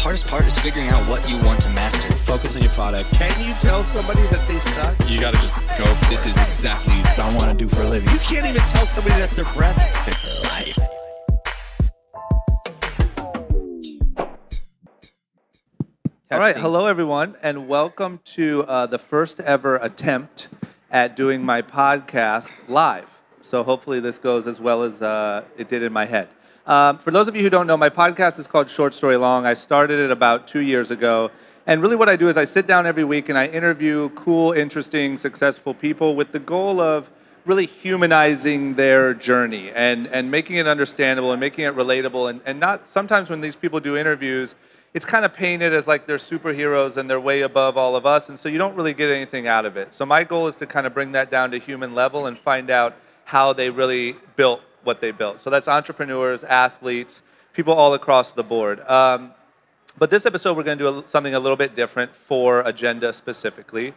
hardest part is figuring out what you want to master. Focus on your product. Can you tell somebody that they suck? You gotta just go for this is exactly what I want to do for a living. You can't even tell somebody that their breath is fit for life. All right, hello everyone, and welcome to the first ever attempt at doing my podcast live. So hopefully this goes as well as it did in my head. For those of you who don't know, my podcast is called Short Story Long. I started it about 2 years ago. And really what I do is I sit down every week and I interview cool, interesting, successful people with the goal of really humanizing their journey and making it understandable and making it relatable. And not sometimes when these people do interviews, it's kind of painted as like they're superheroes and they're way above all of us. And so you don't really get anything out of it. So my goal is to kind of bring that down to human level and find out how they really built what they built. So that's entrepreneurs, athletes, people all across the board. But this episode, we're going to do something a little bit different for Agenda specifically.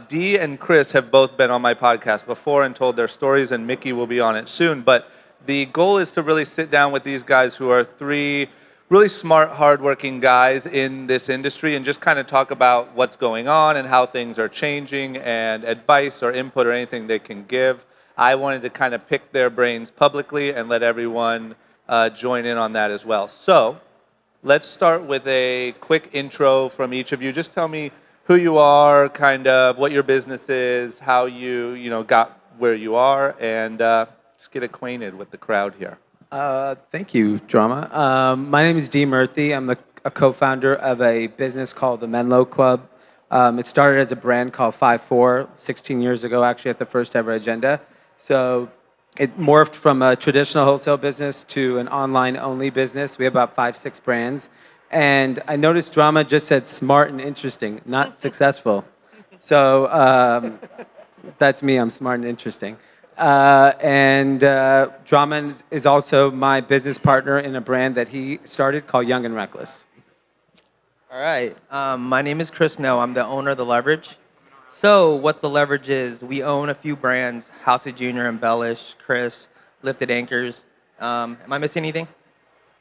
Dee and Chris have both been on my podcast before and told their stories, and Miki will be on it soon. But the goal is to really sit down with these guys who are three really smart, hardworking guys in this industry and just kind of talk about what's going on and how things are changing and advice or input or anything they can give. I wanted to kind of pick their brains publicly and let everyone join in on that as well. So let's start with a quick intro from each of you. Just tell me who you are, kind of what your business is, how you got where you are, and just get acquainted with the crowd here. Thank you, Drama. My name is Dee Murthy. I'm a co-founder of a business called the Menlo Club. It started as a brand called 5-4, 16 years ago, actually, at the first ever Agenda. So it morphed from a traditional wholesale business to an online-only business. We have about 5-6 brands. And I noticed Drama just said smart and interesting, not successful. So that's me. I'm smart and interesting. Drama is also my business partner in a brand that he started called Young and Reckless. All right. My name is Chris No. I'm the owner of the Leverage. So what the Leverage is, we own a few brands: House of Junior, Embellish, Chris, Lifted Anchors. Am I missing anything?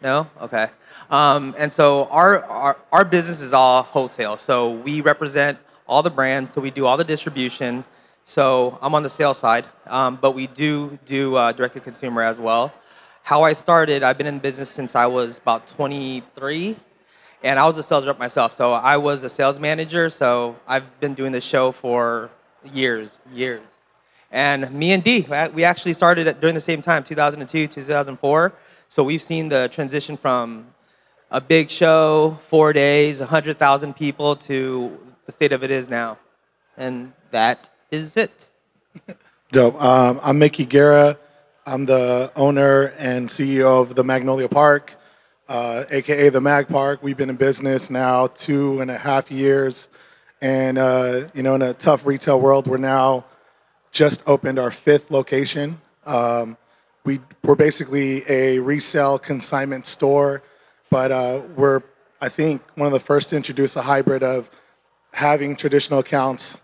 No? Okay. And so our business is all wholesale. So we represent all the brands. So we do all the distribution. So I'm on the sales side, but we do direct-to-consumer as well. How I started, I've been in business since I was about 23. And I was a sales rep myself, so I was a sales manager, so I've been doing this show for years. And me and Dee, we actually started during the same time, 2002, 2004. So we've seen the transition from a big show, 4 days, 100,000 people, to the state of it is now. And that is it. Dope. I'm Miki Guerra. I'm the owner and CEO of the Magnolia Park. AKA the Mag Park. We've been in business now 2.5 years, and in a tough retail world, we're now just opened our 5th location. We're basically a resale consignment store, but we're, I think, one of the first to introduce a hybrid of having traditional accounts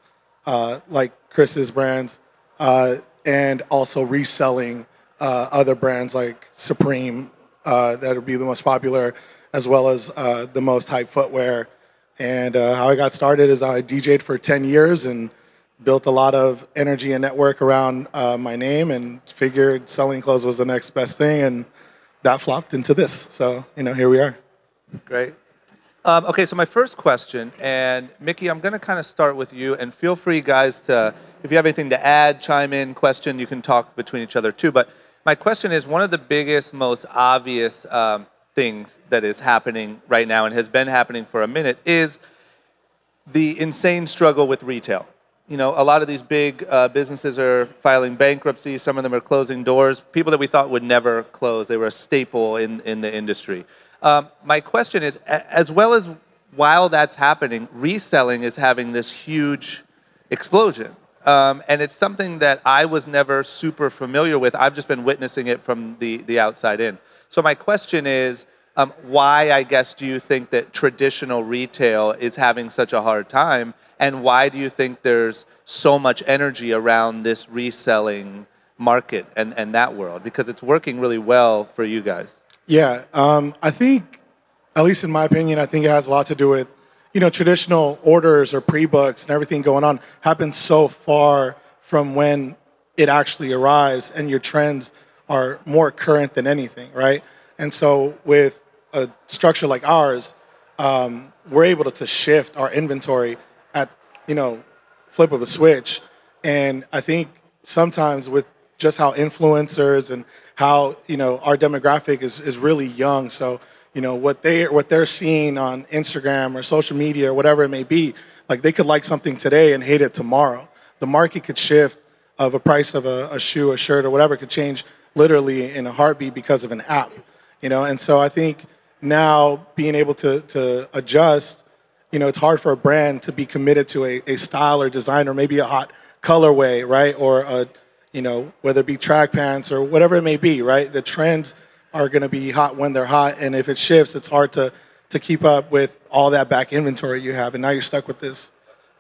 like Chris's brands and also reselling other brands like Supreme. That would be the most popular, as well as the most hype footwear. And how I got started is I DJ'd for 10 years and built a lot of energy and network around my name, and figured selling clothes was the next best thing, and that flopped into this. So, here we are. Great. Okay, so my first question, and Miki, I'm going to kind of start with you, and feel free, guys, to, if you have anything to add, chime in, question, you can talk between each other too. But my question is, one of the biggest, most obvious things that is happening right now and has been happening for a minute is the insane struggle with retail. A lot of these big businesses are filing bankruptcy. Some of them are closing doors. People that we thought would never close. They were a staple in the industry. My question is, as well as while that's happening, reselling is having this huge explosion. And it's something that I was never super familiar with. I've just been witnessing it from the outside in. So my question is, why, I guess, do you think that traditional retail is having such a hard time? And why do you think there's so much energy around this reselling market and that world? Because it's working really well for you guys. Yeah, I think at least in my opinion, I think it has a lot to do with, traditional orders or pre-books and everything going on happens so far from when it actually arrives, and your trends are more current than anything, right? And so with a structure like ours, we're able to shift our inventory at, flip of a switch. And I think sometimes with just how influencers and how, our demographic is really young. So, what they're seeing on Instagram or social media or whatever it may be, like they could like something today and hate it tomorrow. The market could shift of a price of a shoe, a shirt, or whatever could change literally in a heartbeat because of an app, And so I think now being able to adjust, it's hard for a brand to be committed to a style or design or maybe a hot colorway, right? Or whether it be track pants or whatever it may be, right? The trends are going to be hot when they're hot, and if it shifts, it's hard to keep up with all that back inventory you have, and now you're stuck with this,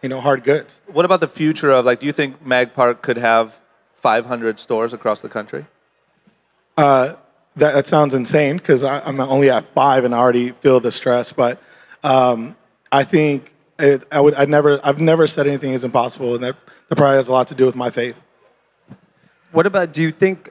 hard goods. What about the future of, do you think Mag Park could have 500 stores across the country? That sounds insane because I'm only at 5 and I already feel the stress. But I think I've never said anything is impossible, and that probably has a lot to do with my faith. What about, do you think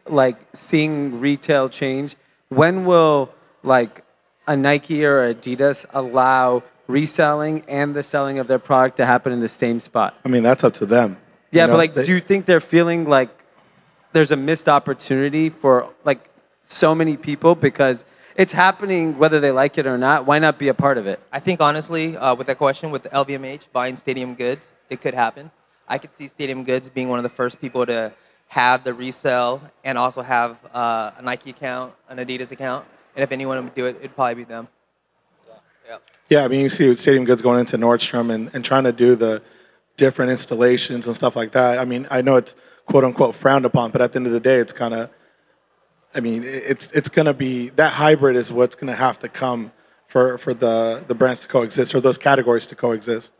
like seeing retail change, when will like a Nike or Adidas allow reselling and the selling of their product to happen in the same spot? I mean, that's up to them. Yeah, but do you think they're feeling like there's a missed opportunity for like so many people because it's happening whether they like it or not? Why not be a part of it? I think honestly, with that question, with LVMH buying Stadium Goods, it could happen. I could see Stadium Goods being one of the first people to have the resale and also have a Nike account, an Adidas account. And if anyone would do it, it'd probably be them. Yeah, I mean, you see Stadium Goods going into Nordstrom and trying to do the different installations and stuff like that. I mean, I know it's quote unquote frowned upon, but at the end of the day, it's kind of, I mean, it's going to be, that hybrid is what's going to have to come for the brands to coexist, or those categories to coexist.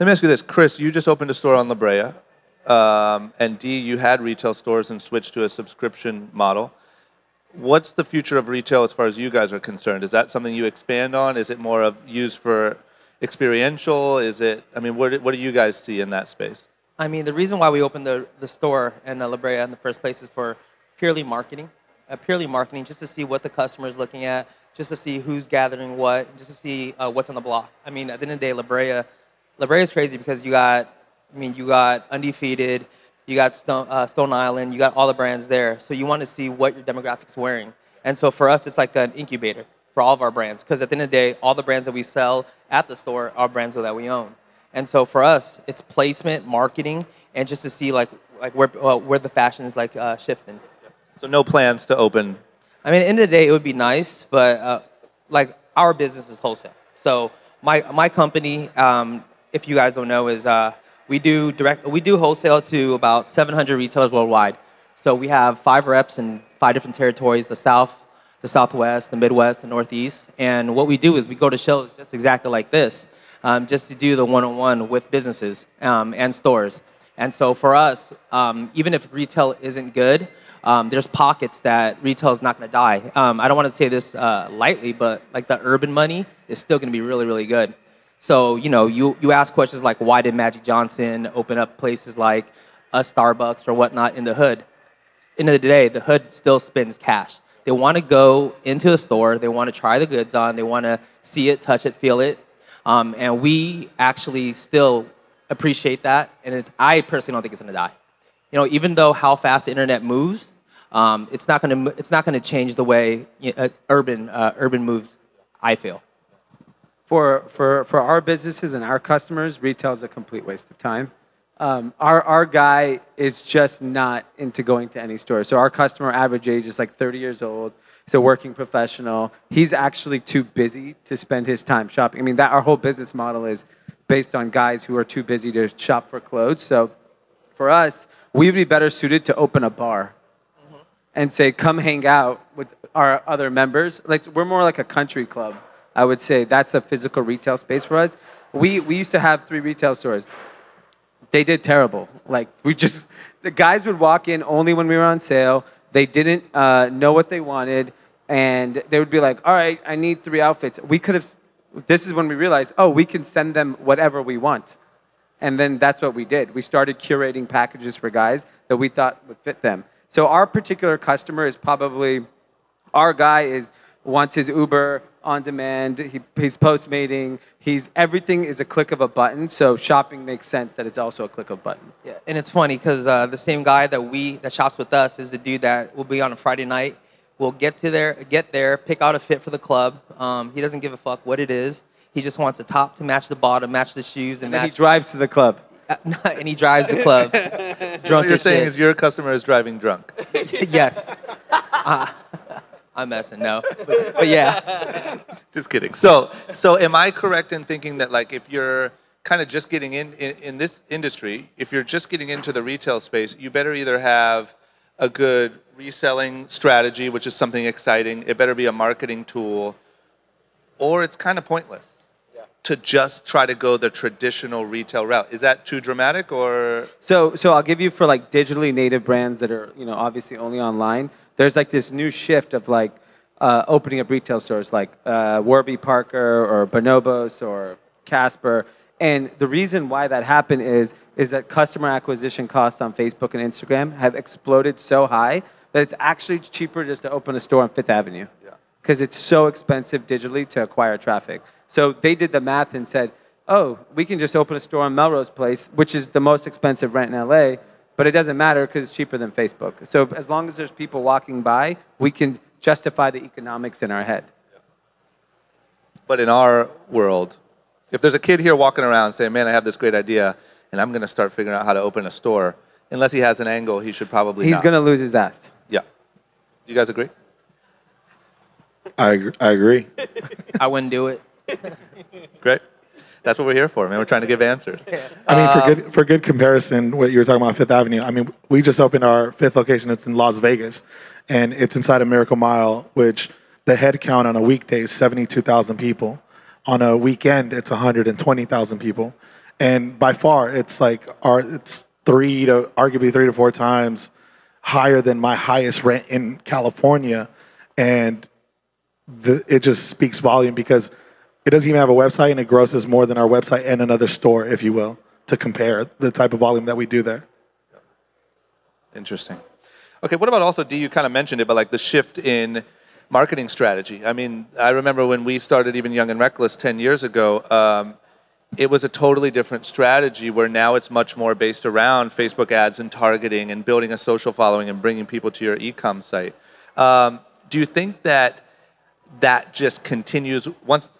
Let me ask you this. Chris, you just opened a store on La Brea, and Dee, you had retail stores and switched to a subscription model. What's the future of retail as far as you guys are concerned? Is that something you expand on? Is it more of used for experiential? Is it, I mean, what do you guys see in that space? I mean, the reason why we opened the store in La Brea in the first place is for purely marketing, just to see what the customer is looking at, just to see who's gathering what, just to see what's on the block. I mean, at the end of the day, La Brea is crazy because you got Undefeated, you got Stone Island, you got all the brands there. So you want to see what your demographic's wearing. And so for us, it's like an incubator for all of our brands, because at the end of the day, all the brands that we sell at the store are brands that we own. And so for us, it's placement, marketing, and just to see like where the fashion is shifting. So no plans to open? I mean, at the end of the day, it would be nice, but like our business is wholesale. So my company, if you guys don't know, is we do wholesale to about 700 retailers worldwide. So we have 5 reps in 5 different territories: the South, the Southwest, the Midwest, the Northeast. And what we do is we go to shows just exactly like this, just to do the one-on-one with businesses and stores. And so for us, even if retail isn't good, there's pockets that retail is not going to die. I don't want to say this lightly, but like the urban money is still going to be really, really good. So, you ask questions like, why did Magic Johnson open up places like a Starbucks or whatnot in the hood? End of the day, the hood still spends cash. They want to go into the store. They want to try the goods on. They want to see it, touch it, feel it. And we actually still appreciate that. And I personally don't think it's going to die. Even though how fast the internet moves, it's not going to change the way urban moves, I feel. For our businesses and our customers, retail is a complete waste of time. Our guy is just not into going to any store. So our customer average age is like 30 years old. He's a working professional. He's actually too busy to spend his time shopping. I mean, our whole business model is based on guys who are too busy to shop for clothes. So for us, we would be better suited to open a bar and say, come hang out with our other members. Like, we're more like a country club. I would say that's a physical retail space for us. We used to have 3 retail stores. They did terrible. Like, the guys would walk in only when we were on sale. They didn't know what they wanted. And they would be like, all right, I need 3 outfits. We could have, this is when we realized, oh, we can send them whatever we want. And then that's what we did. We started curating packages for guys that we thought would fit them. So our particular customer is probably, our guy wants his Uber on demand, he's Postmating, everything is a click of a button, so shopping makes sense that it's also a click of a button. Yeah, and it's funny because the same guy that shops with us is the dude that will be on a Friday night. We'll get there, pick out a fit for the club. He doesn't give a fuck what it is. He just wants the top to match the bottom, match the shoes, and then he drives to the club. And he drives the club. Drunk So what you're as saying shit. is your customer is driving drunk. Yes. I'm messing, no. But yeah. Just kidding. So am I correct in thinking that like if you're kind of just getting in this industry, if you're just getting into the retail space, you better either have a good reselling strategy, which is something exciting, it better be a marketing tool, or it's kind of pointless to just try to go the traditional retail route. Is that too dramatic or? So I'll give you for like digitally native brands that are, obviously only online. There's like this new shift of like opening up retail stores like Warby Parker or Bonobos or Casper. And the reason why that happened is that customer acquisition costs on Facebook and Instagram have exploded so high that it's actually cheaper just to open a store on Fifth Avenue. Because it's so expensive digitally to acquire traffic. So they did the math and said, oh, we can just open a store on Melrose Place, which is the most expensive rent in LA, but it doesn't matter because it's cheaper than Facebook. So as long as there's people walking by, we can justify the economics in our head. But in our world, if there's a kid here walking around saying, man, I have this great idea, and I'm going to start figuring out how to open a store, unless he has an angle, he should probably He's going to lose his ass. Yeah. You guys agree? I agree. I wouldn't do it. Great. That's what we're here for, man. We're trying to give answers. I mean, for good comparison, what you were talking about Fifth Avenue. I mean, we just opened our 5th location. It's in Las Vegas, and it's inside a Miracle Mile, which the head count on a weekday is 72,000 people. On a weekend, it's 120,000 people, and by far, it's like it's arguably 3 to 4 times higher than my highest rent in California, and it just speaks volume because it doesn't even have a website, and it grosses more than our website and another store, if you will, to compare the type of volume that we do there. Interesting. Okay, what about also, Dee, you kind of mentioned it, but like the shift in marketing strategy. I mean, I remember when we started even Young and Reckless 10 years ago, it was a totally different strategy where now it's much more based around Facebook ads and targeting and building a social following and bringing people to your e-com site. Do you think that just continues?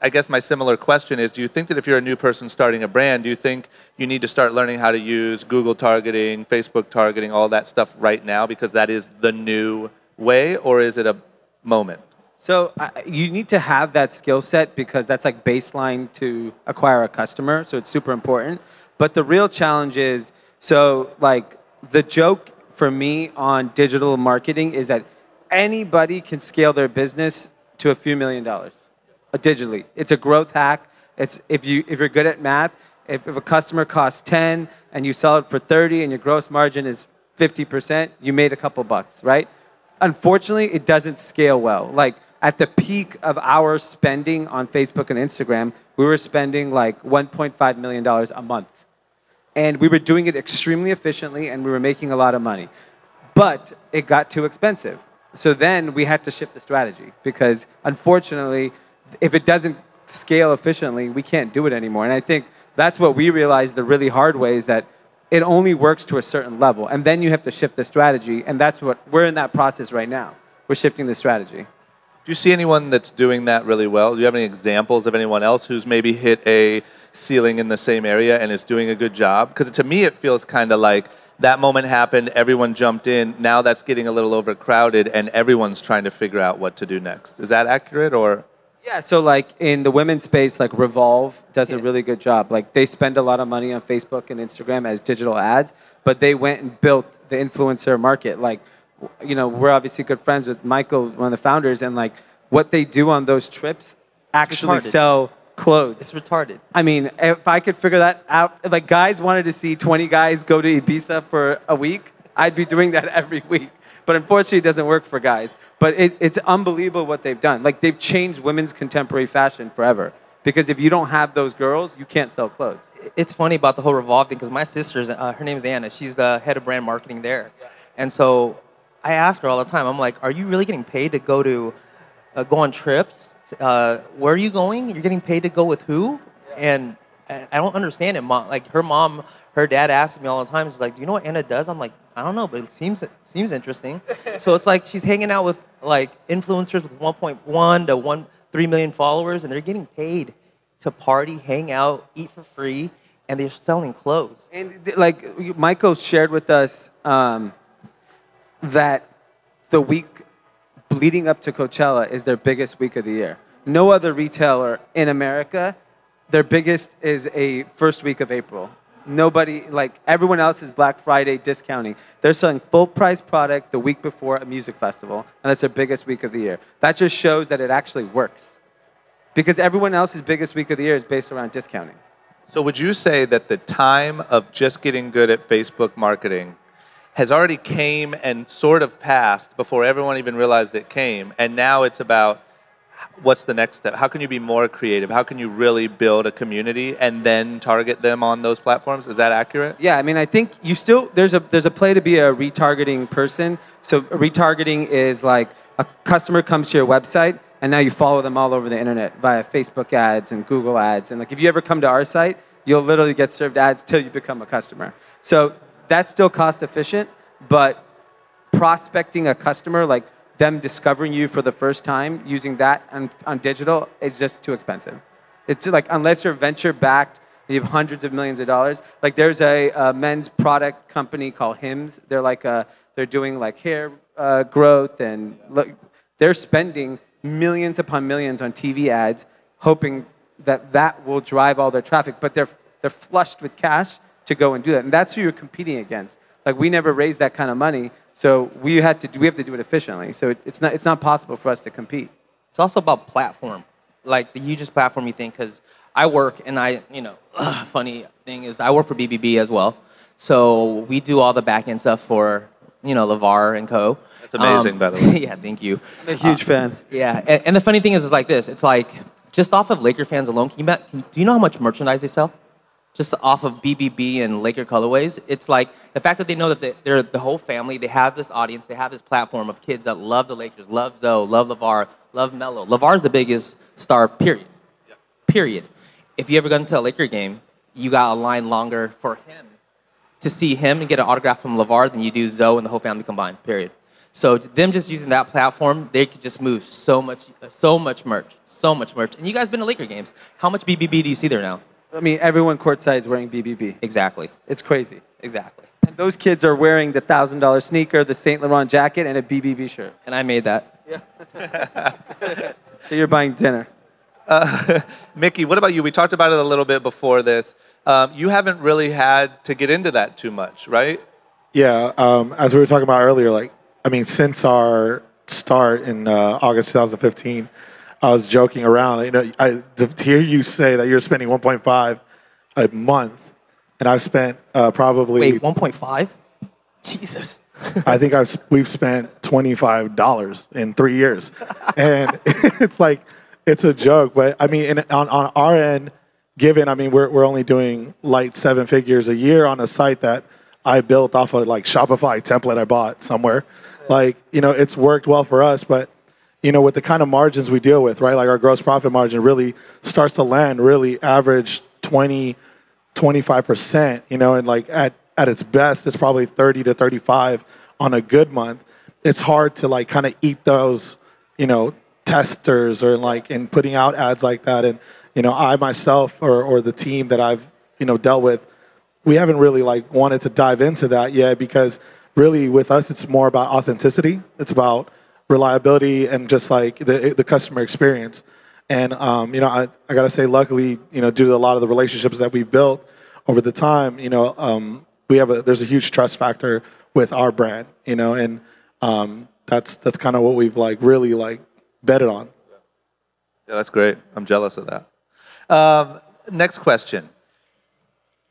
I guess my similar question is, do you think that if you're a new person starting a brand, do you think you need to start learning how to use Google targeting, Facebook targeting, all that stuff right now because that is the new way, or is it a moment? So you need to have that skill set because that's like baseline to acquire a customer, so it's super important. But the real challenge is, so like the joke for me on digital marketing is that anybody can scale their business to a few $1 million digitally. It's a growth hack. It's if you're good at math, if a customer costs 10 and you sell it for 30 and your gross margin is 50%, you made a couple bucks, right? Unfortunately, it doesn't scale well. Like at the peak of our spending on Facebook and Instagram, we were spending like $1.5 million a month. And we were doing it extremely efficiently and we were making a lot of money. But it got too expensive. So then we had to shift the strategy because unfortunately, if it doesn't scale efficiently, we can't do it anymore. And I think that's what we realized the really hard way is that it only works to a certain level. And then you have to shift the strategy. And that's what we're in that process right now. We're shifting the strategy. Do you see anyone that's doing that really well? Do you have any examples of anyone else who's maybe hit a ceiling in the same area and is doing a good job? Because to me, it feels kind of like that moment happened, everyone jumped in, now that's getting a little overcrowded and everyone's trying to figure out what to do next. Is that accurate or? Yeah, so like in the women's space, like Revolve does a really good job. Like they spend a lot of money on Facebook and Instagram as digital ads, but they went and built the influencer market. Like, we're obviously good friends with Michael, one of the founders, and like what they do on those trips actually sell clothes. It's retarded. I mean, if I could figure that out, like guys wanted to see 20 guys go to Ibiza for a week, I'd be doing that every week but unfortunately it doesn't work for guys. But it's unbelievable what they've done. Like, they've changed women's contemporary fashion forever. Because if you don't have those girls, you can't sell clothes. It's funny about the whole Revolve thing because my sister's, her name is Anna. She's the head of brand marketing there. And so I ask her all the time, I'm like, are you really getting paid to go on trips? Where are you going? You're getting paid to go with who? And I don't understand it. Her dad asks me all the time. She's like, do you know what Anna does? I'm like, I don't know, but it seems interesting. So it's like she's hanging out with like influencers with 1.1 to 3 million followers, and they're getting paid to party, hang out, eat for free, and they're selling clothes. And like Michael shared with us that the week leading up to Coachella is their biggest week of the year. No other retailer in America, their biggest is a first week of April. Nobody, like everyone else is Black Friday discounting. They're selling full price product the week before a music festival, and that's their biggest week of the year. That just shows that it actually works. Because everyone else's biggest week of the year is based around discounting. So would you say that the time of just getting good at Facebook marketing has already came and sort of passed before everyone even realized it came, and now it's about what's the next step? How can you be more creative? How can you really build a community and then target them on those platforms? Is that accurate? Yeah, I mean, I think there's a play to be a retargeting person. So retargeting is like a customer comes to your website and now you follow them all over the internet via Facebook ads and Google ads. And like if you ever come to our site, you'll literally get served ads till you become a customer. So that's still cost efficient, but prospecting a customer, like them discovering you for the first time using that on digital is just too expensive. It's like, unless you're venture backed, you have hundreds of millions of dollars. Like there's a men's product company called Hims. They're doing like hair growth, and they're spending millions upon millions on TV ads, hoping that will drive all their traffic. But they're flushed with cash to go and do that, and that's who you're competing against. Like we never raised that kind of money, so we have to do it efficiently. So it's not possible for us to compete. It's also about platform, like the hugest platform you think, because I work and funny thing is I work for BBB as well. So we do all the back end stuff for, LeVar and Co. That's amazing, by the way. Yeah, thank you. I'm a huge fan. Yeah, and the funny thing is like this. It's like, just off of Laker fans alone, do you know how much merchandise they sell? Just off of BBB and Laker colorways, it's like the fact that they know that they're the whole family, they have this audience, they have this platform of kids that love the Lakers, love Zoe, love LeVar, love Menlo. LeVar's the biggest star, period. Yeah. Period. If you ever got into a Laker game, you got a line longer for him to see him and get an autograph from LeVar than you do Zoe and the whole family combined, period. So them just using that platform, they could just move so much merch. And you guys been to Laker games. How much BBB do you see there now? I mean, everyone courtside is wearing BBB. Exactly. It's crazy. Exactly. And those kids are wearing the $1,000 sneaker, the Saint Laurent jacket, and a BBB shirt. And I made that. Yeah. So you're buying dinner. Miki, what about you? We talked about it a little bit before this. You haven't really had to get into that too much, right? Yeah. As we were talking about earlier, since our start in August 2015, I was joking around. To hear you say that you're spending 1.5 a month, and I've spent probably. Wait, 1.5? Jesus. I think we've spent $25 in 3 years, and it's like it's a joke. But I mean, on our end, we're only doing light 7 figures a year on a site that I built off of like Shopify template I bought somewhere. It's worked well for us, but with the kind of margins we deal with, right? Like our gross profit margin really starts to land really average 20, 25%, and like at its best, it's probably 30 to 35 on a good month. It's hard to like kind of eat those, testers or like in putting out ads like that. And, I myself or the team that I've, dealt with, we haven't really like wanted to dive into that yet, because really with us, it's more about authenticity. It's about reliability and just like the customer experience. And, I got to say, luckily, due to a lot of the relationships that we've built over the time, there's a huge trust factor with our brand, and that's kind of what we've like really like betted on. Yeah, that's great. I'm jealous of that. Next question.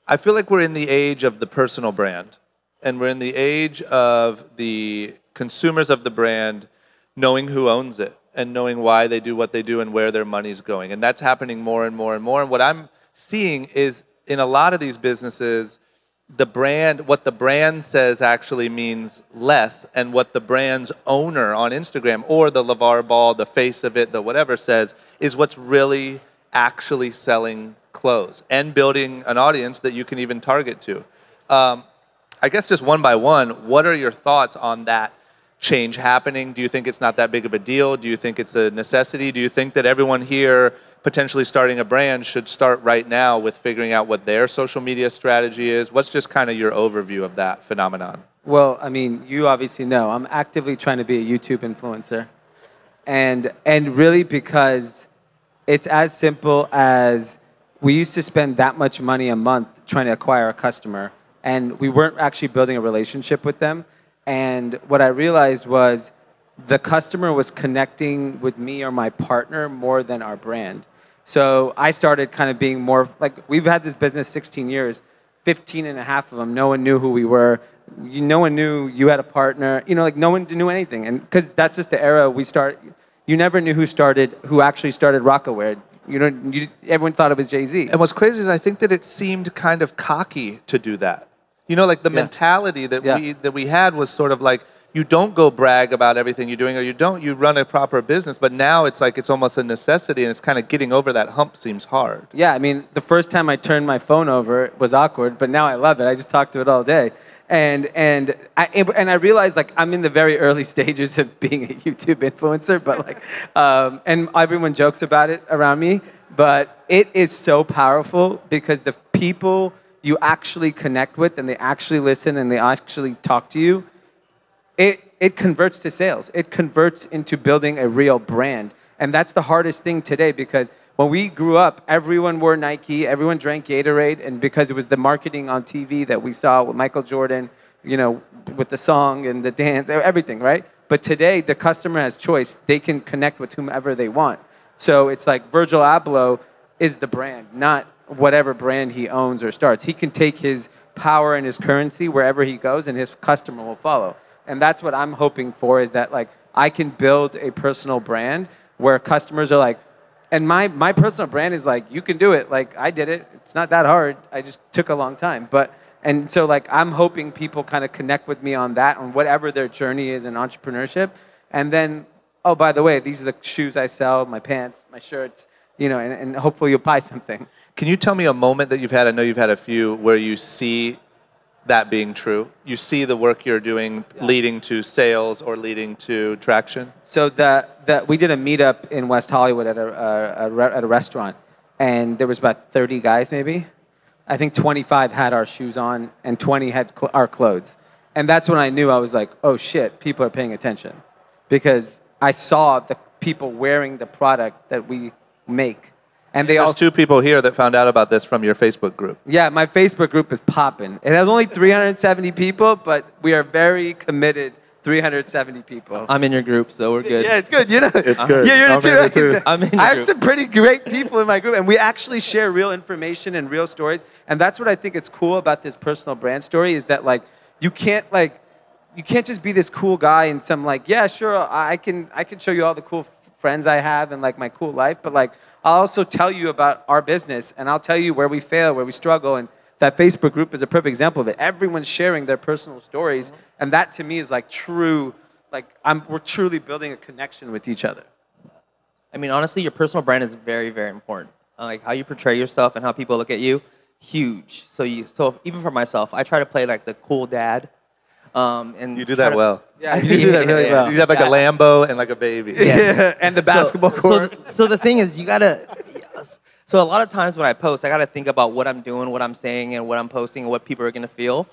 I feel like we're in the age of the personal brand, and we're in the age of the consumers of the brand knowing who owns it and knowing why they do what they do and where their money's going. And that's happening more and more and more. And what I'm seeing is in a lot of these businesses, what the brand says actually means less, and what the brand's owner on Instagram or the LeVar Ball, the face of it, the whatever says, is what's really actually selling clothes and building an audience that you can even target to. I guess just one by one, what are your thoughts on that change happening? Do you think it's not that big of a deal? Do you think it's a necessity? Do you think that everyone here potentially starting a brand should start right now with figuring out what their social media strategy is? What's just kind of your overview of that phenomenon? Well, I mean, you obviously know I'm actively trying to be a YouTube influencer, and really because it's as simple as we used to spend that much money a month trying to acquire a customer, and we weren't actually building a relationship with them. And what I realized was the customer was connecting with me or my partner more than our brand. So I started kind of being more like, we've had this business 16 years, 15 and a half of them, no one knew who we were. No one knew you had a partner, like no one knew anything. And because that's just the era you never knew who actually started Rockaware. Everyone thought it was Jay-Z. And what's crazy is I think that it seemed kind of cocky to do that. Like the mentality that we had was sort of like, you don't go brag about everything you're doing, or you run a proper business. But now it's like it's almost a necessity, and it's kind of getting over that hump seems hard. Yeah, I mean, the first time I turned my phone over, it was awkward, but now I love it. I just talk to it all day. And I realized like I'm in the very early stages of being a YouTube influencer, but like, and everyone jokes about it around me, but it is so powerful because the people you actually connect with and they actually listen and they actually talk to you, it converts to sales. It converts into building a real brand. And that's the hardest thing today, because when we grew up, everyone wore Nike, everyone drank Gatorade, and because it was the marketing on TV that we saw with Michael Jordan, with the song and the dance, everything, right? But today, the customer has choice. They can connect with whomever they want. So it's like Virgil Abloh is the brand, not whatever brand he owns or starts. He can take his power and his currency wherever he goes, and his customer will follow. And that's what I'm hoping for, is that like I can build a personal brand where customers are like, and my personal brand is like, you can do it. Like I did it. It's not that hard. I just took a long time. And so like I'm hoping people kind of connect with me on that, on whatever their journey is in entrepreneurship. And then, oh, by the way, these are the shoes I sell, my pants, my shirts, and hopefully you'll buy something. Can you tell me a moment that you've had, I know you've had a few, where you see that being true? You see the work you're doing leading to sales or leading to traction? So we did a meetup in West Hollywood at a restaurant, and there was about 30 guys maybe. I think 25 had our shoes on, and 20 had our clothes. And that's when I knew, I was like, oh shit, people are paying attention. Because I saw the people wearing the product that we make. And there's two people here that found out about this from your Facebook group. Yeah, my Facebook group is popping. It has only 370 people, but we are very committed 370 people. I'm in your group, so we're good. Yeah, it's good. It's good. Yeah, you're in it too. I'm in your I have group. some pretty great people in my group, and we actually share real information and real stories. And that's what I think is cool about this personal brand story, is that like you can't just be this cool guy and some like, yeah, sure, I can show you all the cool friends I have and like my cool life, but like I'll also tell you about our business, and I'll tell you where we fail, where we struggle, and that Facebook group is a perfect example of it. Everyone's sharing their personal stories, and that to me is like true, like we're truly building a connection with each other. I mean, honestly, your personal brand is very, very important. Like how you portray yourself and how people look at you, huge. So even for myself, I try to play like the cool dad. And you do that well. Yeah, you do that really well. You have like a Lambo and like a baby. Yes. And the basketball court. So the thing is, you gotta. So a lot of times when I post, I gotta think about what I'm doing, what I'm saying, and what I'm posting, and what people are gonna feel.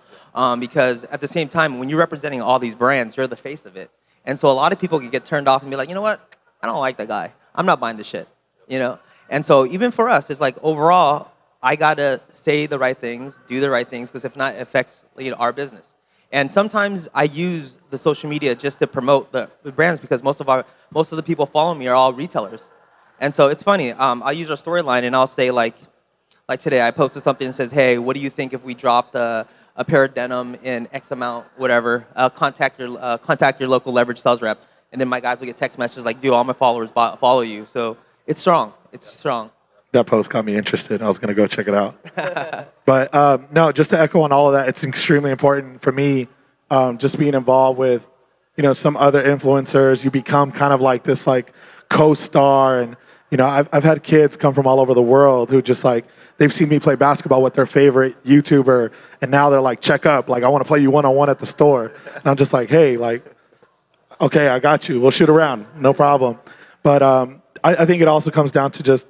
Because at the same time, when you're representing all these brands, you're the face of it. And so a lot of people can get turned off and be like, you know what? I don't like that guy. I'm not buying this shit. And so even for us, it's like overall, I gotta say the right things, do the right things, because if not, it affects our business. And sometimes I use the social media just to promote the brands, because most of the people following me are all retailers. And so it's funny. I'll use our storyline and I'll say like today I posted something that says, hey, what do you think if we drop the a pair of denim in X amount, whatever. Contact your local Leverage sales rep, and then my guys will get text messages like, "Dude, all my followers follow you." So it's strong. It's strong. That post got me interested. I was going to go check it out. But no, just to echo on all of that, it's extremely important for me, just being involved with, some other influencers. You become kind of like this like co-star, and I've had kids come from all over the world who just like they've seen me play basketball with their favorite YouTuber, and now they're like, check up, like I want to play you one-on-one at the store, and I'm just like, hey, like, okay, I got you. We'll shoot around, no problem. But I think it also comes down to just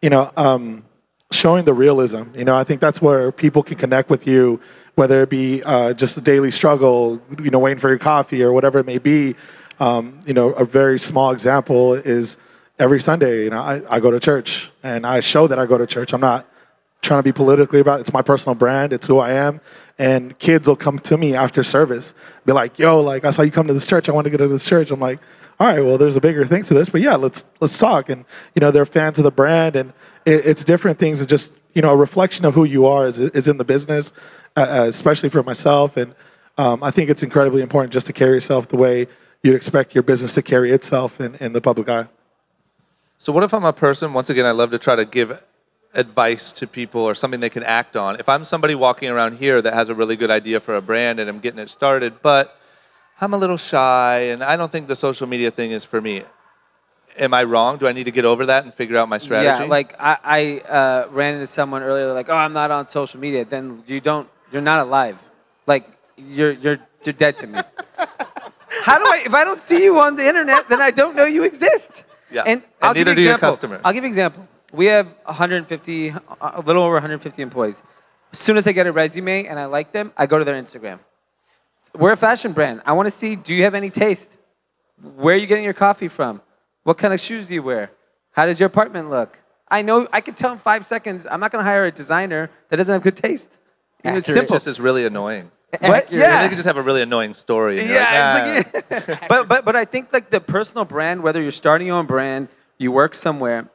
showing the realism. I think that's where people can connect with you, whether it be just a daily struggle, waiting for your coffee or whatever it may be. A very small example is every Sunday, I go to church, and I show that I go to church. I'm not trying to be politically about it. It's my personal brand. It's who I am. And kids will come to me after service, be like, yo, like, I saw you come to this church. I want to go to this church. I'm like, all right, well, there's a bigger thing to this, but yeah, let's talk. And, they're fans of the brand, and it's different things. It's just, a reflection of who you are is in the business, especially for myself. And I think it's incredibly important just to carry yourself the way you'd expect your business to carry itself in the public eye. So what if I'm a person, once again, I love to try to give advice to people or something they can act on. If I'm somebody walking around here that has a really good idea for a brand and I'm getting it started, but I'm a little shy and I don't think the social media thing is for me. Am I wrong? Do I need to get over that and figure out my strategy? Yeah, like I ran into someone earlier like, oh, I'm not on social media. Then you're not alive. Like you're dead to me. If I don't see you on the internet, then I don't know you exist. Yeah, and neither do your customers. I'll give you an example. We have 150, a little over 150 employees. As soon as I get a resume and I like them, I go to their Instagram. We're a fashion brand. I want to see, do you have any taste? Where are you getting your coffee from? What kind of shoes do you wear? How does your apartment look? I know, I can tell in 5 seconds, I'm not going to hire a designer that doesn't have good taste. It's simple. It just is really annoying. What? Yeah. They could just have a really annoying story. Yeah. But I think like the personal brand, whether you're starting your own brand, you work somewhere,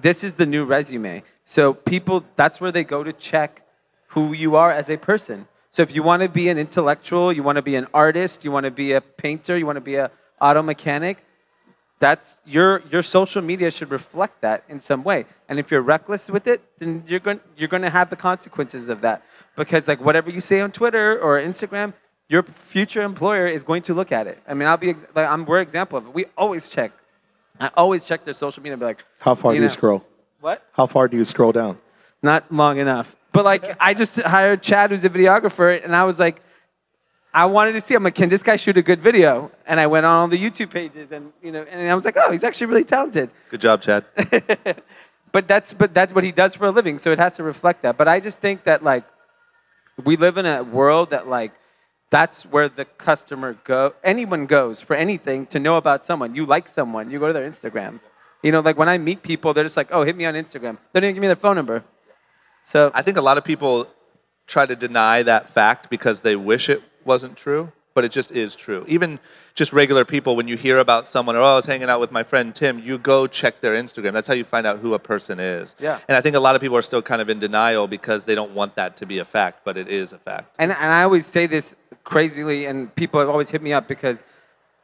this is the new resume. So people, that's where they go to check who you are as a person. So if you want to be an intellectual, you want to be an artist, you want to be a painter, you want to be an auto mechanic, that's your social media should reflect that in some way. And if you're reckless with it, then you're going to have the consequences of that. Because like whatever you say on Twitter or Instagram, your future employer is going to look at it. I mean, we're an example of it. We always check. I always check their social media and be like, how far do you scroll? What? How far do you scroll down? Not long enough. But like, I just hired Chad, who's a videographer, and I was like, I wanted to see. I'm like, can this guy shoot a good video? And I went on all the YouTube pages, and and I was like, oh, he's actually really talented. Good job, Chad. But that's what he does for a living, so it has to reflect that. But I just think that like, we live in a world that like, that's where the customer anyone goes for anything to know about someone. You like someone, you go to their Instagram. Like when I meet people, they're just like, oh, hit me on Instagram. They don't even give me their phone number. So I think a lot of people try to deny that fact because they wish it wasn't true, but it just is true. Even just regular people, when you hear about someone, or, oh, I was hanging out with my friend Tim, you go check their Instagram. That's how you find out who a person is. Yeah. And I think a lot of people are still kind of in denial because they don't want that to be a fact, but it is a fact. And I always say this crazily, and people have always hit me up because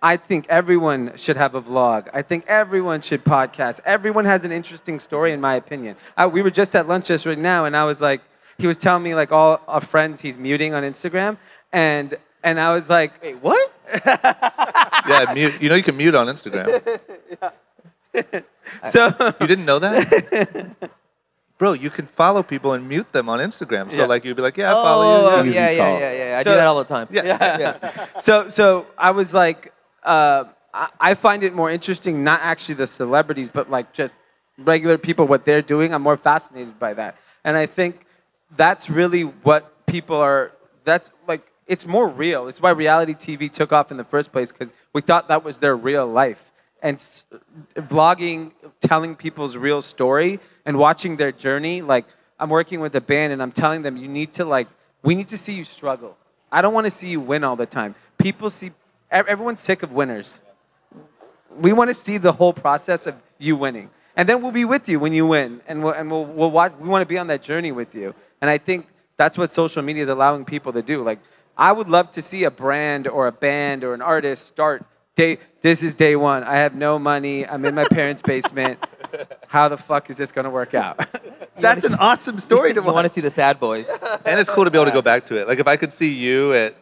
I think everyone should have a vlog. I think everyone should podcast. Everyone has an interesting story, in my opinion. We were just at lunch just right now, and I was like, he was telling me like all our friends he's muting on Instagram, and I was like, wait, what? Yeah, mute. You can mute on Instagram. Yeah. So you didn't know that? Bro, you can follow people and mute them on Instagram. So like you'd be like, yeah, I follow you. Yeah. I do that all the time. Yeah. So I was like, I find it more interesting, not actually the celebrities, but like just regular people, what they're doing. I'm more fascinated by that. And I think that's really what people are, that's like, it's more real. It's why reality TV took off in the first place, because we thought that was their real life. And vlogging, telling people's real story and watching their journey, like I'm working with a band and I'm telling them, we need to see you struggle. I don't want to see you win all the time. Everyone's sick of winners. We want to see the whole process of you winning. And then we'll be with you when you win. And we'll watch, we want to be on that journey with you. And I think That's what social media is allowing people to do. Like, I would love to see a brand or a band or an artist start this is day one. I have no money. I'm in my parents' basement. How the fuck is this going to work out? That's an awesome story to watch. You want to see the sad boys. And it's cool to be able to go back to it. Like if I could see you at,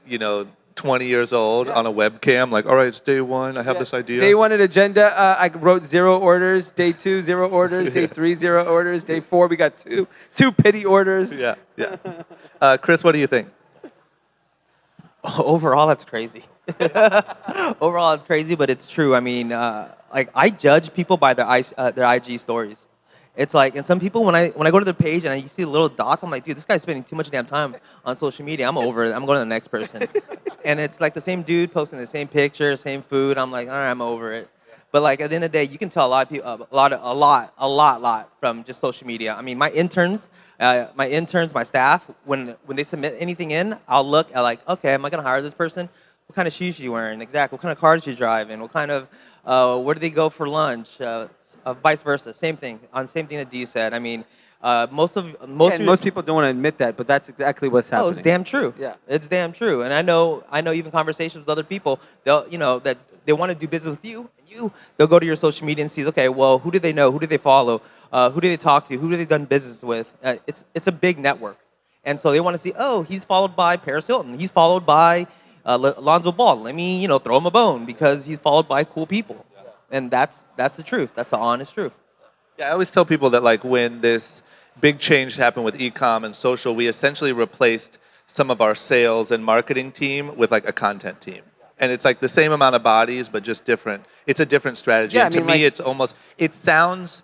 20 years old on a webcam, like, all right, it's day one. I have this idea. Day one at agenda, I wrote 0 orders. Day 2, 0 orders. Day 3, 0 orders. Day 4, we got two pity orders. Yeah. Chris, what do you think? Overall, that's crazy. Overall, it's crazy, but it's true. I mean, like I judge people by their IG stories. It's like, and some people when I go to their page and I see the little dots, I'm like, dude, this guy's spending too much damn time on social media. I'm over it. I'm going to the next person. And it's like the same dude posting the same picture, same food. I'm like, all right, I'm over it. But like at the end of the day, you can tell a lot of people, a lot from just social media. I mean, my interns, my staff, when they submit anything in, I'll look at like, okay, am I gonna hire this person? What kind of shoes are you wearing? Exactly. What kind of cars you driving? What kind of, where do they go for lunch? Vice versa. Same thing. Same thing that Dee said. I mean, most people don't want to admit that, but that's exactly what's happening. Oh, it's damn true. Yeah, it's damn true. And I know even conversations with other people, they'll, that they want to do business with you, and they'll go to your social media and see, okay, well, who do they know? Who do they follow? Who do they talk to? Who do they done business with? It's a big network, and so they want to see, oh, he's followed by Paris Hilton. He's followed by Lonzo Ball. Let me, throw him a bone because he's followed by cool people. And that's the truth. That's the honest truth. Yeah, I always tell people that like when this big change happened with e-com and social, we essentially replaced some of our sales and marketing team with like a content team. And it's like the same amount of bodies, but just different. It's a different strategy. Yeah, and to me, it sounds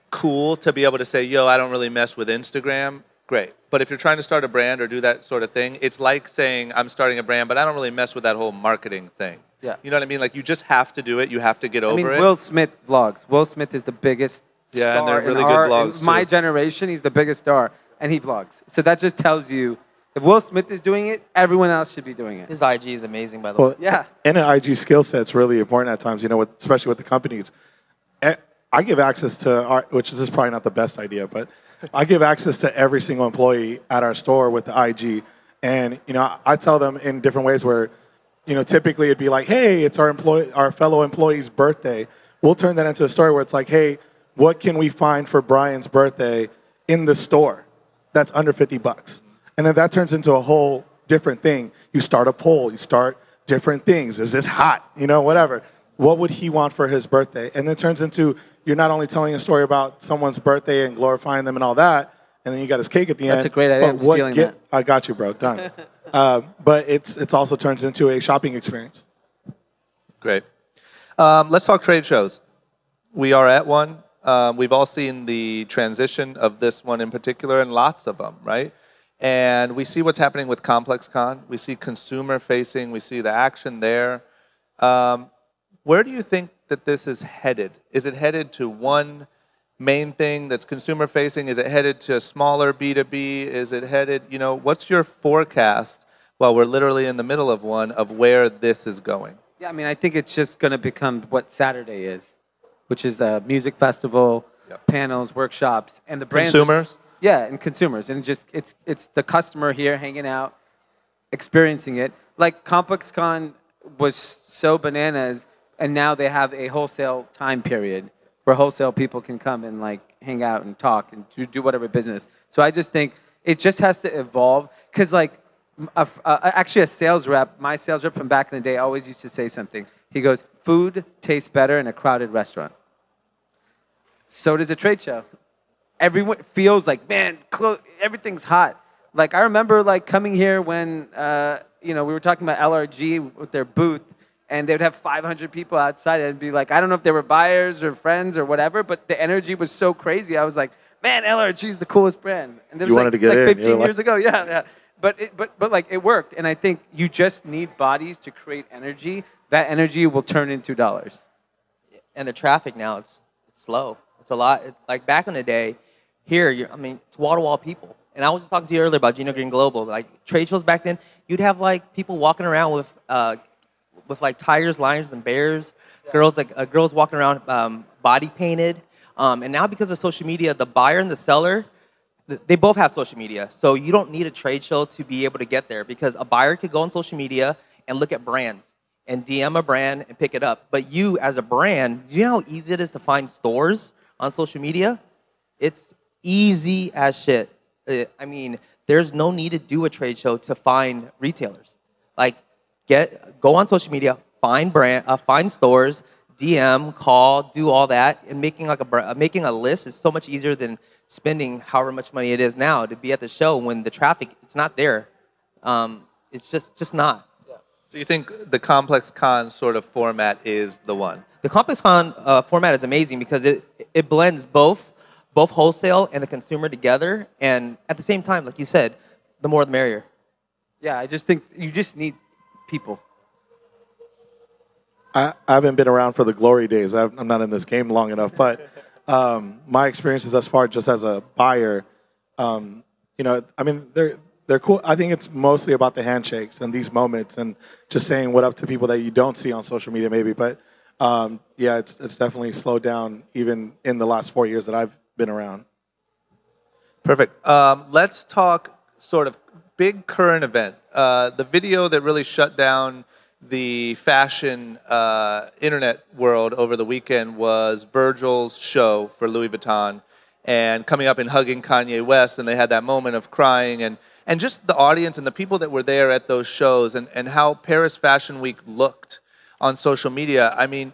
cool to be able to say, yo, I don't really mess with Instagram. Great. But if you're trying to start a brand or do that sort of thing, it's like saying I'm starting a brand, but I don't really mess with that whole marketing thing. Yeah. You know what I mean? Like you just have to do it. You have to get over it. Will Smith vlogs. Will Smith is the biggest star and they're really in good vlogs my too. generation. He's the biggest star, and he vlogs. So that just tells you, if Will Smith is doing it, everyone else should be doing it. His IG is amazing, by the way. Yeah. And an IG skill set's really important at times, especially with the companies. I give access to which is probably not the best idea, but I give access to every single employee at our store with the IG. And, I tell them in different ways where, typically it'd be like, hey, it's our fellow employee's birthday. We'll turn that into a story where it's like, hey, what can we find for Brian's birthday in the store that's under $50? And then that turns into a whole different thing. You start a poll. You start different things. Is this hot? Whatever. What would he want for his birthday? And then it turns into you're not only telling a story about someone's birthday and glorifying them and all that, and then you got his cake at the end. That's a great idea. I'm stealing that. I got you, bro. Done. But it's also turns into a shopping experience. Great. Let's talk trade shows. We are at one. We've all seen the transition of this one in particular, and lots of them, right? And we see what's happening with ComplexCon. We see consumer facing. We see the action there. Where do you think that this is headed? Is it headed to one main thing that's consumer facing? Is it headed to smaller B2B? Is it headed, what's your forecast while we're literally in the middle of one of where this is going? Yeah, I think it's just going to become what Saturday is, which is the music festival, panels, workshops, and the brands. Consumers? And consumers. And it's the customer here hanging out, experiencing it. Like ComplexCon was so bananas, and now they have a wholesale time period where wholesale people can come and like hang out and talk and do whatever business. So I just think it just has to evolve, because like actually my sales rep from back in the day always used to say something. He goes, food tastes better in a crowded restaurant. So does a trade show. Everyone feels like, man, everything's hot. Like I remember like coming here when we were talking about LRG with their booth, and they would have 500 people outside, and it'd be like, I don't know if they were buyers or friends or whatever, but the energy was so crazy. I was like, man, LRG is the coolest brand. And you wanted to get in. 15 years ago, yeah. But like it worked, and I think you just need bodies to create energy. That energy will turn into dollars. And the traffic now, it's slow. It's a lot. Like back in the day, here, it's wall-to-wall people. And I was just talking to you earlier about Gino Green Global. Like trade shows back then, you'd have like people walking around with like tigers, lions, and bears. Girls walking around body painted. And now because of social media, the buyer and the seller they both have social media. So you don't need a trade show to be able to get there, because a buyer could go on social media and look at brands and DM a brand and pick it up. But you, as a brand, you know how easy it is to find stores on social media? It's easy as shit. I mean, there's no need to do a trade show to find retailers. Like, go on social media, find stores, DM, call, do all that, and making a list is so much easier than spending however much money it is now to be at the show when the traffic, it's not there. It's just not. So you think the Complex Con sort of format is the one? The Complex Con format is amazing because it blends both wholesale and the consumer together, and at the same time, like you said, the more the merrier. Yeah, I just think you just need people. I haven't been around for the glory days. I'm not in this game long enough, but my experiences thus far, just as a buyer, I mean, they're cool. I think it's mostly about the handshakes and these moments and just saying what up to people that you don't see on social media, maybe. But yeah, it's definitely slowed down even in the last 4 years that I've been around. Perfect. Let's talk sort of big current event. The video that really shut down the fashion internet world over the weekend was Virgil's show for Louis Vuitton, and coming up and hugging Kanye West, and they had that moment of crying, and just the audience and the people that were there at those shows, and how Paris Fashion Week looked on social media. I mean,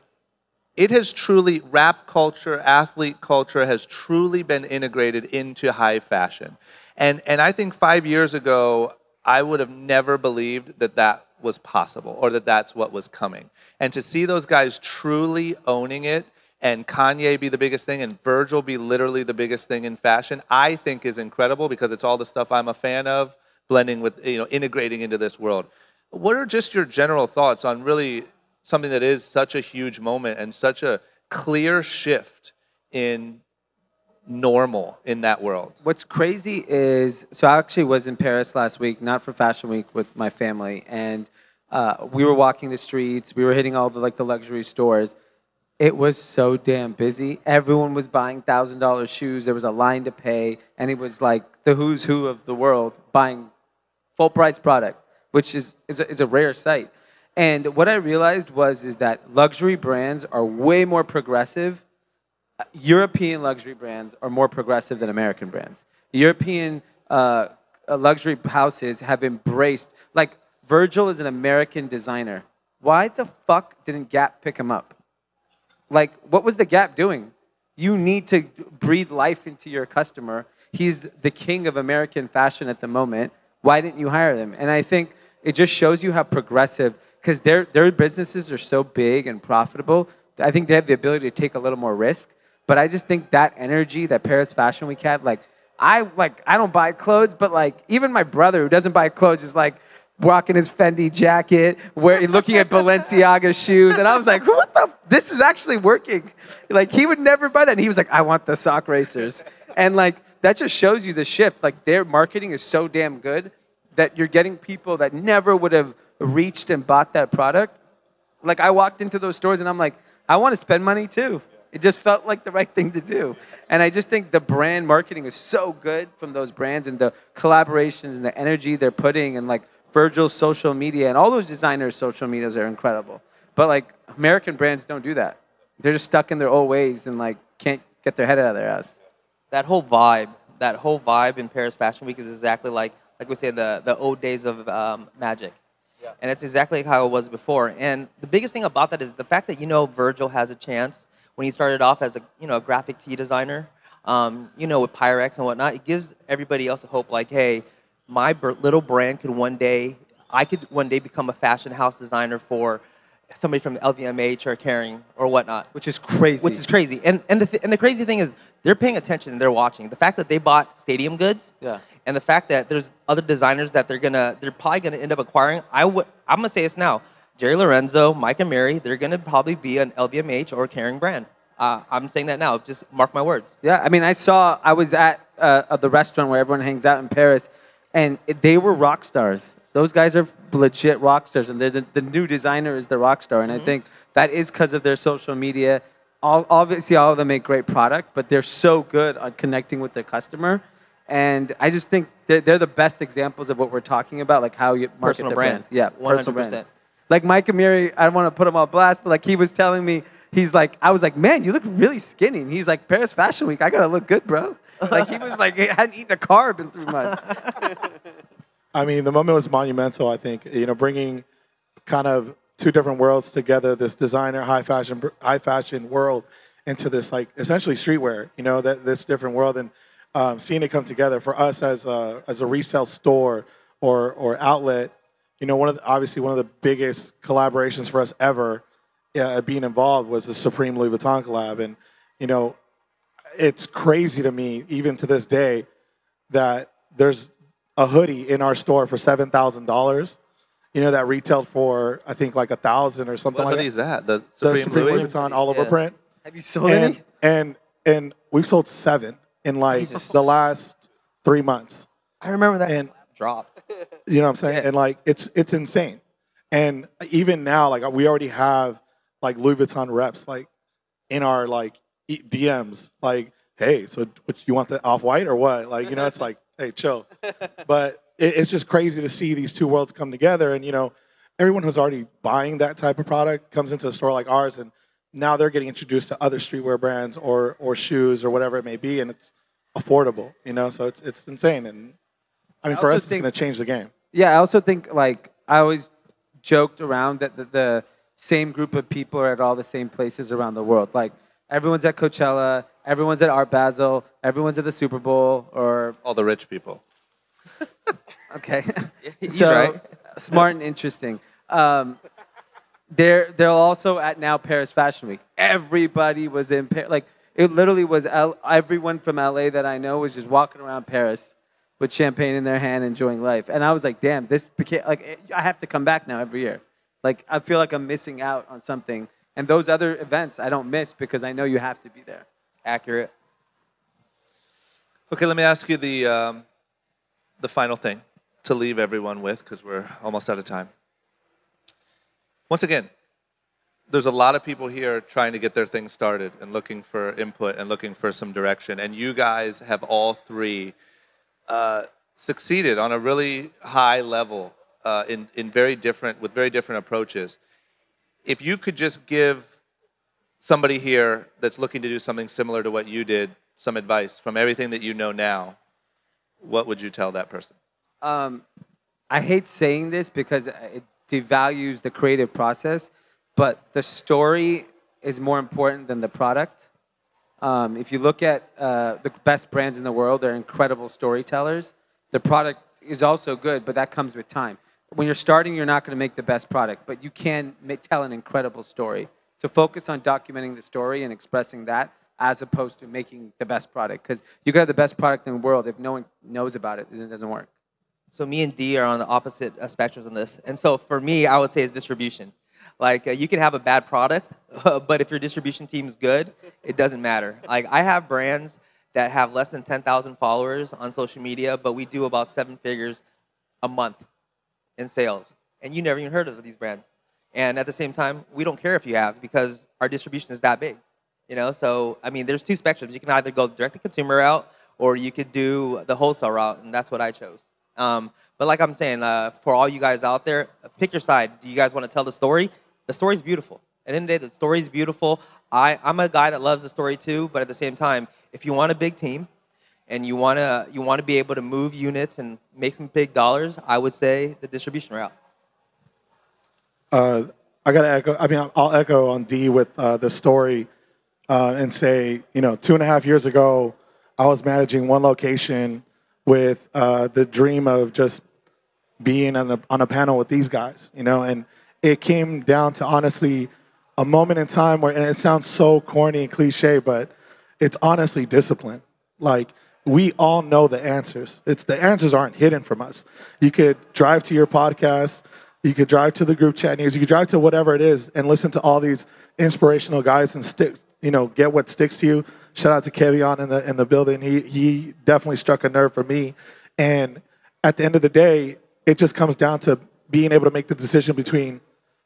it has truly, rap culture, athlete culture has truly been integrated into high fashion. And I think 5 years ago, I would have never believed that was possible, or that's what was coming. And to see those guys truly owning it, and Kanye be the biggest thing, and Virgil be literally the biggest thing in fashion, I think is incredible, because it's all the stuff I'm a fan of, blending with, integrating into this world. What are just your general thoughts on really something that is such a huge moment and such a clear shift in normal in that world? What's Crazy is, so I actually was in Paris last week, not for Fashion Week, with my family, and we were walking the streets, we were hitting all the luxury stores. It was so damn busy. Everyone was buying $1,000 shoes. There was a line to pay, and it was like the who's who of the world buying full price product, which is a rare sight. And what I realized is that luxury brands are way more progressive. European luxury brands are more progressive than American brands. European luxury houses have embraced, like, Virgil is an American designer. Why the fuck didn't Gap pick him up? Like, what was the Gap doing? You need to breathe life into your customer. He's the king of American fashion at the moment. Why didn't you hire them? And I think it just shows you how progressive, because their businesses are so big and profitable. I think they have the ability to take a little more risk. But I just think that energy that Paris Fashion Week had, I don't buy clothes, but even my brother who doesn't buy clothes is rocking his Fendi jacket, looking at Balenciaga shoes, and I was like, this is actually working. He would never buy that, and he was like, I want the sock racers. And that just shows you the shift. Their marketing is so damn good that you're getting people that never would have reached and bought that product. I walked into those stores and I'm like, I want to spend money too. It just felt like the right thing to do. And I just think the brand marketing is so good from those brands, and the collaborations and the energy they're putting, and Virgil's social media and all those designers' social medias are incredible. But American brands don't do that. They're just stuck in their old ways and can't get their head out of their ass. That whole vibe in Paris Fashion Week is exactly like we say, the old days of magic. Yeah. And it's exactly how it was before. And the biggest thing about that is the fact that, Virgil has a chance when he started off as a graphic tee designer, with Pyrex and whatnot. It gives everybody else a hope, hey, my little brand could one day become a fashion house designer for somebody from LVMH or Kering or whatnot. Which is crazy. And the crazy thing is they're paying attention and they're watching. The fact that they bought Stadium Goods, yeah, and the fact that there's other designers that they're probably gonna end up acquiring. I'm gonna say this now. Jerry Lorenzo, Mike and Mary, they're gonna probably be an LVMH or Kering brand. I'm saying that now. Just mark my words. Yeah, I mean, I was at the restaurant where everyone hangs out in Paris, and they were rock stars. Those guys are legit rock stars, and they're the new designer is the rock star. And I think that is because of their social media. Obviously, all of them make great product, but they're so good on connecting with their customer. And I just think they're the best examples of what we're talking about, like how you market Personal the brands. brands. Yeah, 100%. personal brands. Like Mike Amiri, I don't want to put him on blast, but like he was telling me, he's like, I was like, man, you look really skinny. And he's like, Paris Fashion Week, I gotta look good, bro. Like he was like, he hadn't eaten a carb in 3 months. I mean, the moment was monumental, I think, bringing kind of two different worlds together, this designer high fashion world into this like essentially streetwear, this different world, and seeing it come together for us as a resale store or outlet, obviously one of the biggest collaborations for us ever being involved was the Supreme Louis Vuitton collab. And, it's crazy to me, even to this day, that there's a hoodie in our store for $7,000, that retailed for, I think, like $1,000 or something What like hoodie is that? The The Supreme Supreme Louis? Louis Vuitton all over print. Have you sold any? And we've sold 7 in like the last 3 months. I remember that And dropped. you know what I'm saying? Yeah. And like it's insane. And even now, like we already have like Louis Vuitton reps like in our like DMs, like, hey, so you want the off-white or what? Like, it's like, hey, chill. But it's just crazy to see these two worlds come together. And everyone who's already buying that type of product comes into a store like ours, and now they're getting introduced to other streetwear brands or shoes or whatever it may be, and it's affordable. So it's insane. And I mean, for us, it's going to change the game. Yeah, I also think, like, I always joked around that the same group of people are at all the same places around the world. Like, everyone's at Coachella, everyone's at Art Basel, everyone's at the Super Bowl, or... All the rich people. Okay. He's So, right. smart and interesting. They're also at now Paris Fashion Week. Everybody was in Paris. Like, it literally was everyone from LA that I know was just walking around Paris with champagne in their hand, enjoying life. And I was like, damn, this became, like, I have to come back now every year. Like, I feel like I'm missing out on something. And those other events I don't miss because I know you have to be there. Accurate. Okay, let me ask you the final thing to leave everyone with, because we're almost out of time. Once again, there's a lot of people here trying to get their things started and looking for input and looking for some direction. And you guys have all three succeeded on a really high level with very different approaches. If you could just give somebody here that's looking to do something similar to what you did some advice from everything that you know now, what would you tell that person? I hate saying this because it devalues the creative process, but the story is more important than the product. If you look at the best brands in the world, they're incredible storytellers. The product is also good, but that comes with time. When you're starting, you're not going to make the best product, but you can tell an incredible story. So focus on documenting the story and expressing that as opposed to making the best product. Because you could have the best product in the world. If no one knows about it, then it doesn't work. So me and Dee are on the opposite spectrums on this. And so for me, I would say it's distribution. Like, you can have a bad product, but if your distribution team's good, it doesn't matter. Like, I have brands that have less than 10,000 followers on social media, but we do about 7 figures a month in sales. And you never even heard of these brands. And at the same time, we don't care if you have, because our distribution is that big. So, I mean, there's 2 spectrums. You can either go direct-to-consumer route, or you could do the wholesale route, and that's what I chose. But like I'm saying, for all you guys out there, pick your side. Do you guys want to tell the story? The story's beautiful. At the end of the day, the story's beautiful. I'm a guy that loves the story too, but at the same time, if you want a big team and you want to be able to move units and make some big dollars, I would say the distribution route. I got to echo. I mean, I'll echo on Dee with the story and say, 2.5 years ago, I was managing one location with the dream of just being on a panel with these guys, and it came down to honestly a moment in time where, and it sounds so corny and cliche, but it's honestly discipline. Like, we all know the answers. The answers aren't hidden from us. You could drive to your podcast, you could drive to the group chat news, you could drive to whatever it is and listen to all these inspirational guys and get what sticks to you. Shout out to Kevion in the building. He definitely struck a nerve for me. And at the end of the day, it just comes down to being able to make the decision between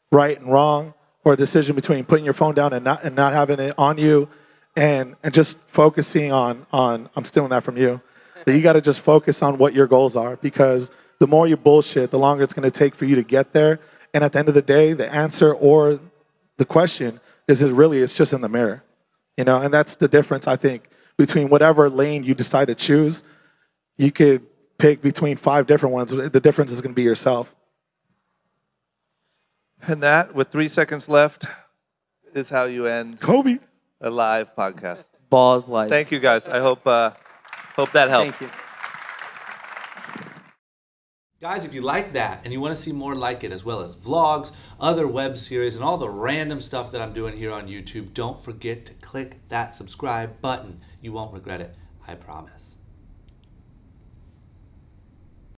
right and wrong, or a decision between putting your phone down and not having it on you, and just focusing on I'm stealing that from you. that you got to just focus on what your goals are, because the more you bullshit, the longer it's going to take for you to get there. And at the end of the day, the answer or the question is it's just in the mirror, you know. And that's the difference, I think, between whatever lane you decide to choose. You could pick between 5 different ones. The difference is going to be yourself. And that, with 3 seconds left, is how you end Kobe. a live podcast. Balls life. Thank you, guys. I hope that helped. Thank you. Guys, if you like that and you want to see more like it, as well as vlogs, other web series, and all the random stuff that I'm doing here on YouTube, don't forget to click that subscribe button. You won't regret it, I promise.